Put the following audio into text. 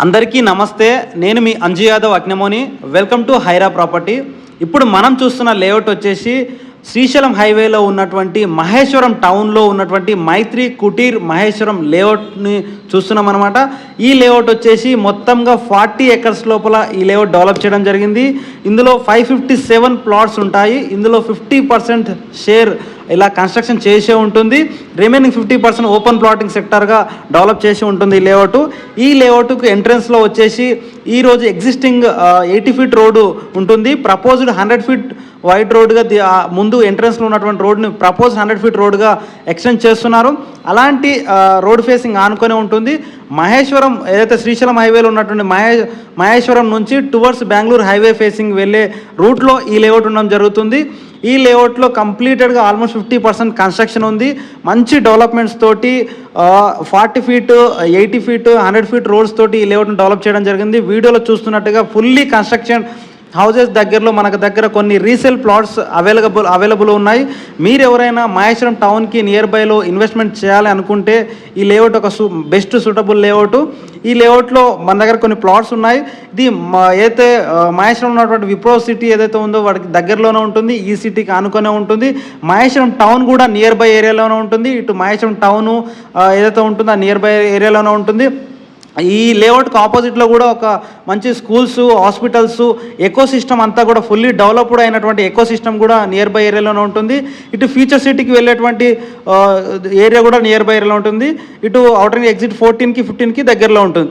అందరికీ నమస్తే. నేను మీ Anju Yadav Agnamoni. Welcome to Haira property. ఇప్పుడు మనం చూస్తున్న లేఅవుట్ వచ్చేసి శ్రీశైలం హైవేలో ఉన్నటువంటి మహేశ్వరం టౌన్లో ఉన్నటువంటి మైత్రి కుటీర్ మహేశ్వరం లేఅవుట్ని చూస్తున్నాం అనమాట. ఈ లేఅవుట్ వచ్చేసి మొత్తంగా 40 ఎకర్స్ లోపల ఈ లేఅవుట్ డెవలప్ చేయడం జరిగింది. ఇందులో 557 ప్లాట్స్ ఉంటాయి. ఇందులో 50% షేర్ ఇలా కన్స్ట్రక్షన్ చేసే ఉంటుంది. రిమైనింగ్ 50% ఓపెన్ ప్లాటింగ్ సెక్టర్గా డెవలప్ చేసి ఉంటుంది ఈ లేఅవుట్. ఈ లేఅవుట్కు ఎంట్రన్స్లో వచ్చేసి ఈరోజు ఎగ్జిస్టింగ్ 80 ఫీట్ రోడ్డు ఉంటుంది. ప్రపోజ్డ్ 100 ఫీట్ వైడ్ రోడ్గా ముందు ఎంట్రన్స్లో ఉన్నటువంటి రోడ్ని ప్రపోజ్ 100 ఫీట్ రోడ్గా ఎక్స్టెండ్ చేస్తున్నారు. అలాంటి రోడ్ ఫేసింగ్ ఆనుకొని ఉంటుంది. మహేశ్వరం ఏదైతే శ్రీశైలం హైవేలో ఉన్నటువంటి మహేశ్వరం నుంచి టువర్డ్స్ బెంగళూరు హైవే ఫేసింగ్ వెళ్ళే రూట్లో ఈ లేఅవుట్ ఉండడం జరుగుతుంది. ఈ లేఅవుట్లో కంప్లీటెడ్గా ఆల్మోస్ట్ 50% కన్స్ట్రక్షన్ ఉంది. మంచి డెవలప్మెంట్స్ తోటి 40 ఫీట్ 80 ఫీట్ 100 ఫీట్ రోడ్స్ తోటి ఈ లేఅవుట్ని డెవలప్ చేయడం జరిగింది. వీడియోలో చూస్తున్నట్టుగా ఫుల్లీ కన్స్ట్రక్షన్ హౌజెస్ దగ్గరలో మనకు దగ్గర కొన్ని రీసేల్ ప్లాట్స్ అవైలబుల్ ఉన్నాయి. మీరు ఎవరైనా మహేశ్వరం టౌన్కి నియర్ బైలో ఇన్వెస్ట్మెంట్ చేయాలి అనుకుంటే ఈ లేఅవుట్ ఒక బెస్ట్ సూటబుల్ లేఅవుట్. ఈ లేఅవుట్లో మన దగ్గర కొన్ని ప్లాట్స్ ఉన్నాయి. ఇది ఏదైతే మహేశ్వరం ఉన్నటువంటి విప్రో సిటీ ఏదైతే ఉందో వాటికి దగ్గరలోనే ఉంటుంది. ఈ సిటీకి ఆనుకొనే ఉంటుంది. మహేశ్వరం టౌన్ కూడా నియర్ బై ఏరియాలోనే ఉంటుంది. ఇటు మహేశ్వరం టౌను ఏదైతే ఉంటుందో ఆ నియర్ బై ఏరియాలోనే ఉంటుంది. ఈ లేఅవుట్కి ఆపోజిట్లో కూడా ఒక మంచి స్కూల్స్, హాస్పిటల్స్, ఎకో సిస్టమ్ అంతా కూడా ఫుల్లీ డెవలప్డ్ అయినటువంటి ఎకో సిస్టమ్ కూడా నియర్ బై ఏరియాలోనే ఉంటుంది. ఇటు ఫ్యూచర్ సిటీకి వెళ్ళేటువంటి ఏరియా కూడా నియర్ బై ఏరియాలో ఉంటుంది. ఇటు అవుటర్ ఎగ్జిట్ 14కి 15కి దగ్గరలో ఉంటుంది.